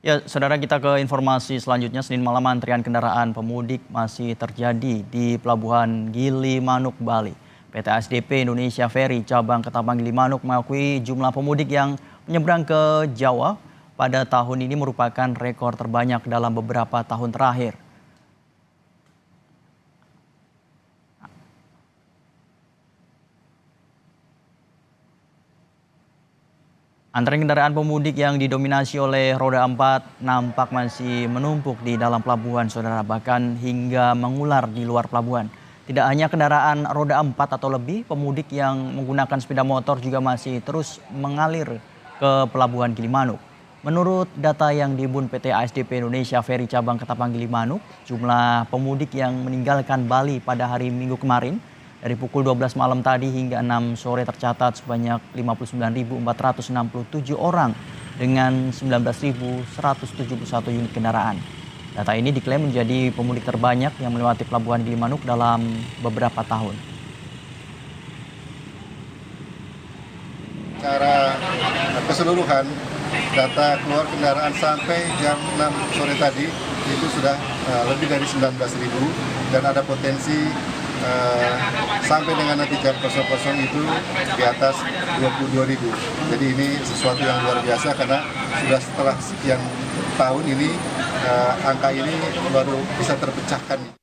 Ya, saudara, kita ke informasi selanjutnya. Senin malam antrian kendaraan pemudik masih terjadi di Pelabuhan Gilimanuk, Bali. PT ASDP Indonesia Ferry cabang Ketapang Gilimanuk mengakui jumlah pemudik yang menyeberang ke Jawa pada tahun ini merupakan rekor terbanyak dalam beberapa tahun terakhir. Antrean kendaraan pemudik yang didominasi oleh roda 4 nampak masih menumpuk di dalam pelabuhan, saudara, bahkan hingga mengular di luar pelabuhan. Tidak hanya kendaraan roda 4 atau lebih, pemudik yang menggunakan sepeda motor juga masih terus mengalir ke Pelabuhan Gilimanuk. Menurut data yang dihimpun PT ASDP Indonesia Ferry cabang Ketapang Gilimanuk, jumlah pemudik yang meninggalkan Bali pada hari Minggu kemarin dari pukul 12 malam tadi hingga 6 sore tercatat sebanyak 59.467 orang dengan 19.171 unit kendaraan. Data ini diklaim menjadi pemudik terbanyak yang melewati Pelabuhan Gilimanuk dalam beberapa tahun. Secara keseluruhan, data keluar kendaraan sampai jam 6 sore tadi itu sudah lebih dari 19.000 dan ada potensi sampai dengan nanti jam 00 itu di atas 22.000. Jadi ini sesuatu yang luar biasa karena sudah setelah sekian tahun ini angka ini baru bisa terpecahkan.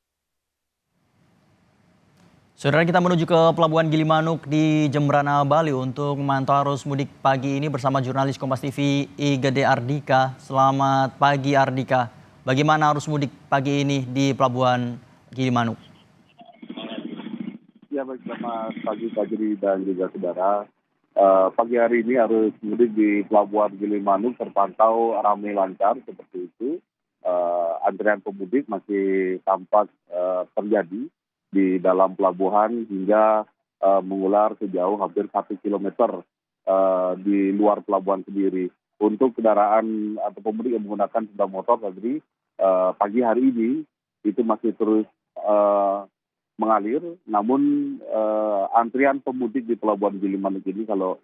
Saudara, kita menuju ke Pelabuhan Gilimanuk di Jembrana, Bali untuk memantau arus mudik pagi ini bersama jurnalis Kompas TV Igede Ardika. Selamat pagi, Ardika. Bagaimana arus mudik pagi ini di Pelabuhan Gilimanuk? Ya, baik, selamat pagi Pak Juri dan juga saudara. Pagi hari ini arus mudik di Pelabuhan Gilimanuk terpantau ramai lancar seperti itu. Antrian pemudik masih tampak terjadi di dalam pelabuhan hingga mengular sejauh hampir 1 kilometer di luar pelabuhan sendiri. Untuk kendaraan atau pemudik yang menggunakan sepeda motor tadi pagi hari ini itu masih terus mengalir, namun antrian pemudik di Pelabuhan Gilimanuk ini kalau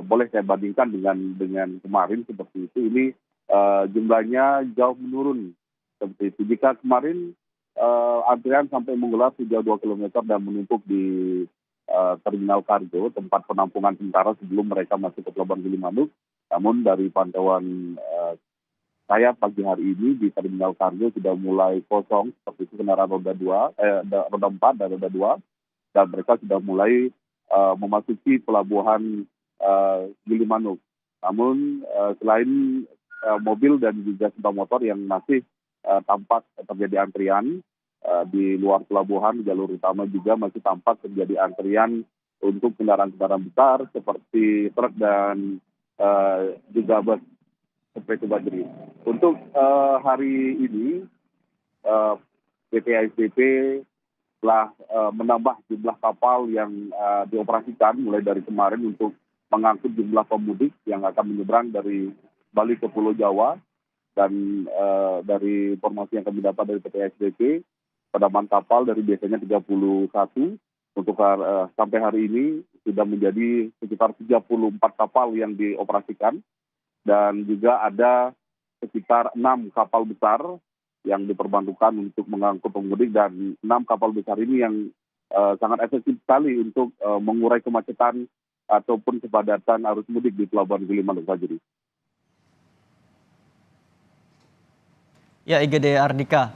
boleh saya bandingkan dengan kemarin seperti itu, ini jumlahnya jauh menurun seperti itu. Jika kemarin antrian sampai mengular sejauh 2 km dan menumpuk di terminal kargo, tempat penampungan sementara sebelum mereka masuk ke Pelabuhan Gilimanuk, namun dari pantauan saya pagi hari ini di terminal kargo sudah mulai kosong seperti itu kendaraan roda 4 dan roda 2 dan mereka sudah mulai memasuki pelabuhan Gilimanuk. Namun selain mobil dan juga sepeda motor yang masih tampak terjadi antrian di luar pelabuhan, jalur utama juga masih tampak terjadi antrian untuk kendaraan-kendaraan besar seperti truk dan juga bus seperti itu, Badri. Untuk hari ini PT ASDP telah menambah jumlah kapal yang dioperasikan mulai dari kemarin untuk mengangkut jumlah pemudik yang akan menyeberang dari Bali ke Pulau Jawa. Dan dari informasi yang kami dapat dari PT ASDP, penamaan kapal dari biasanya 31 untuk sampai hari ini sudah menjadi sekitar 34 kapal yang dioperasikan. Dan juga ada sekitar 6 kapal besar yang diperbantukan untuk mengangkut pemudik, dan 6 kapal besar ini yang sangat efektif sekali untuk mengurai kemacetan ataupun kepadatan arus mudik di Pelabuhan Gilimanuk, Fajri. Ya, Igede Ardika,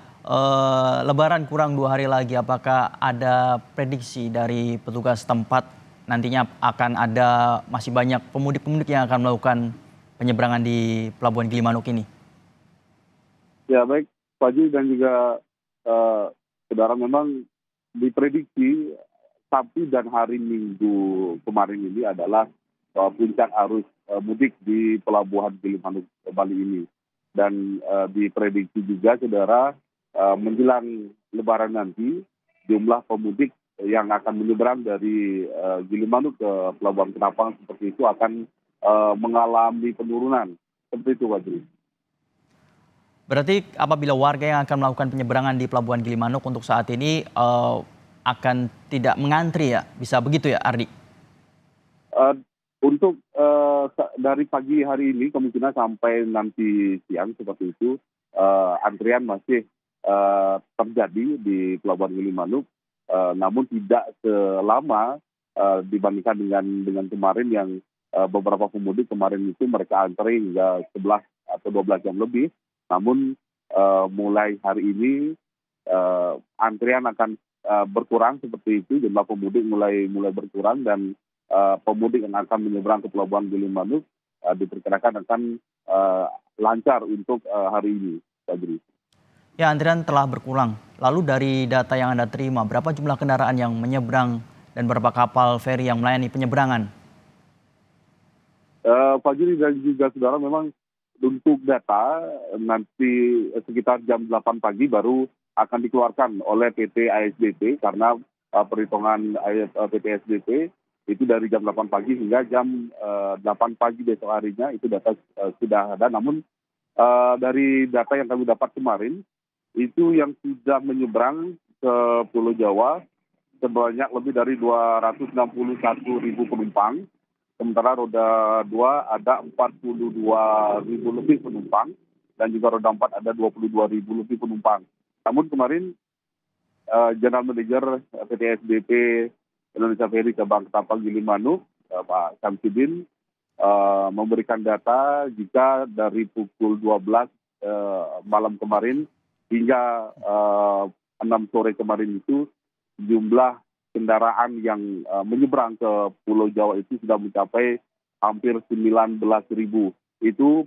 Lebaran kurang 2 hari lagi. Apakah ada prediksi dari petugas tempat nantinya akan ada masih banyak pemudik-pemudik yang akan melakukan penyeberangan di Pelabuhan Gilimanuk ini? Ya, baik, Fajri dan juga saudara, memang diprediksi Sabtu dan hari Minggu kemarin ini adalah puncak arus mudik di Pelabuhan Gilimanuk, Bali ini. Dan diprediksi juga, saudara, menjelang Lebaran nanti jumlah pemudik yang akan menyeberang dari Gilimanuk ke Pelabuhan Ketapang seperti itu akan mengalami penurunan seperti itu, Badri. Berarti apabila warga yang akan melakukan penyeberangan di Pelabuhan Gilimanuk untuk saat ini akan tidak mengantri ya, bisa begitu ya, Ardi? Untuk dari pagi hari ini kemungkinan sampai nanti siang seperti itu, antrian masih terjadi di Pelabuhan Gilimanuk, namun tidak selama dibandingkan dengan kemarin yang beberapa pemudik kemarin itu mereka antri hingga 11 atau 12 jam lebih. Namun mulai hari ini antrian akan berkurang seperti itu, jumlah pemudik mulai berkurang dan pemudik yang akan menyeberang ke Pelabuhan Gilimanuk diperkirakan akan lancar untuk hari ini, Fajri. Ya, antrian telah berkurang. Lalu dari data yang Anda terima, berapa jumlah kendaraan yang menyeberang dan berapa kapal feri yang melayani penyeberangan? Fajri dan juga saudara, memang untuk data nanti sekitar jam 8 pagi baru akan dikeluarkan oleh PT ASDP karena perhitungan PT ASDP itu dari jam 8 pagi hingga jam 8 pagi besok harinya itu data sudah ada. Namun dari data yang kami dapat kemarin itu yang sudah menyeberang ke Pulau Jawa sebanyak lebih dari 261.000 penumpang. Sementara roda 2 ada 42.000 lebih penumpang dan juga roda 4 ada 22.000 lebih penumpang. Namun kemarin General Manager PT SDP Indonesia Ferry Cabang Ketapang Gilimanuk, Pak Samsudin, memberikan data jika dari pukul 12 malam kemarin hingga 6 sore kemarin itu jumlah kendaraan yang menyeberang ke Pulau Jawa itu sudah mencapai hampir 19.000. Itu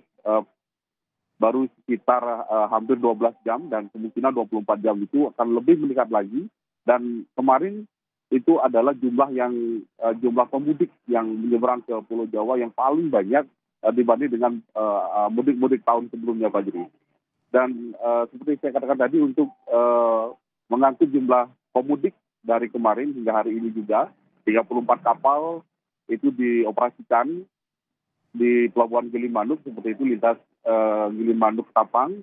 baru sekitar hampir 12 jam dan kemungkinan 24 jam itu akan lebih meningkat lagi. Dan kemarin itu adalah jumlah pemudik yang menyeberang ke Pulau Jawa yang paling banyak dibanding dengan mudik-mudik tahun sebelumnya, Pak Juri. Dan seperti saya katakan tadi, untuk mengangkut jumlah pemudik dari kemarin hingga hari ini juga 34 kapal itu dioperasikan di Pelabuhan Gilimanuk seperti itu, lintas Gilimanuk Ketapang,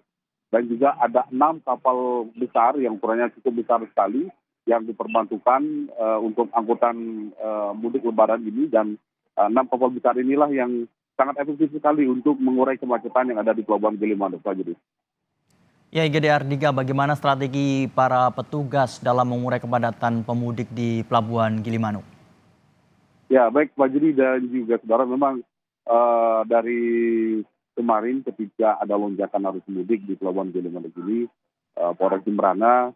dan juga ada 6 kapal besar yang ukurannya cukup besar sekali yang diperbantukan untuk angkutan mudik lebaran ini, dan 6 kapal besar inilah yang sangat efektif sekali untuk mengurai kemacetan yang ada di Pelabuhan Gilimanuk, Pak Juri. Ya, IGD Ardika, bagaimana strategi para petugas dalam mengurai kepadatan pemudik di Pelabuhan Gilimanuk? Ya, baik Pak Juri dan juga saudara, memang dari kemarin ketika ada lonjakan arus mudik di Pelabuhan Gilimanuk ini, Polres Jemberana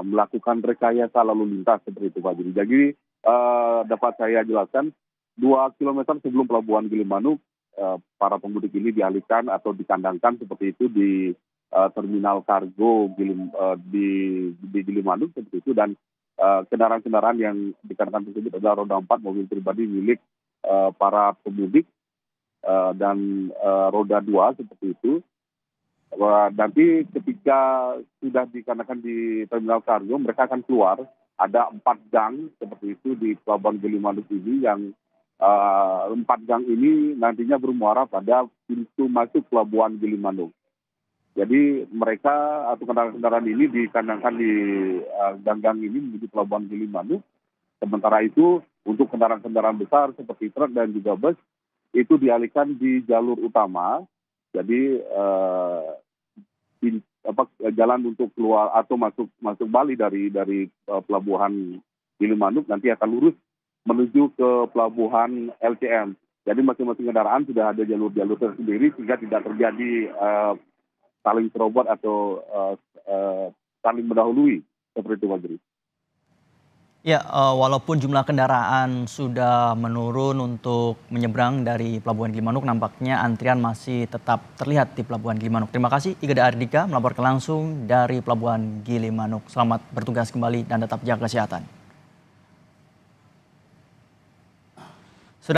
melakukan rekayasa lalu lintas seperti itu, Pak Juri. Jadi dapat saya jelaskan, 2 kilometer sebelum Pelabuhan Gilimanuk, para pemudik ini dialihkan atau dikandangkan seperti itu di terminal kargo di Gilimanuk seperti itu, dan kendaraan-kendaraan yang dikandangkan tersebut adalah roda 4 mobil pribadi milik para pemudik dan roda 2 seperti itu. Nanti ketika sudah dikandangkan di terminal kargo, mereka akan keluar. Ada 4 gang seperti itu di Pelabuhan Gilimanuk ini, yang 4 gang ini nantinya bermuara pada pintu masuk Pelabuhan Gilimanuk. Jadi mereka atau kendaraan-kendaraan ini dikandangkan di gang-gang ini menuju Pelabuhan Gilimanuk. Sementara itu untuk kendaraan-kendaraan besar seperti truk dan juga bus itu dialihkan di jalur utama. Jadi jalan untuk keluar atau masuk Bali dari Pelabuhan Gilimanuk nanti akan lurus menuju ke Pelabuhan LCM. Jadi masing-masing kendaraan sudah ada jalur-jalur tersendiri sehingga tidak terjadi saling serobot atau saling mendahului seperti itu, Pak Juri. Ya, walaupun jumlah kendaraan sudah menurun untuk menyeberang dari Pelabuhan Gilimanuk, nampaknya antrian masih tetap terlihat di Pelabuhan Gilimanuk. Terima kasih IGD Ardika melaporkan langsung dari Pelabuhan Gilimanuk. Selamat bertugas kembali dan tetap jaga kesehatan.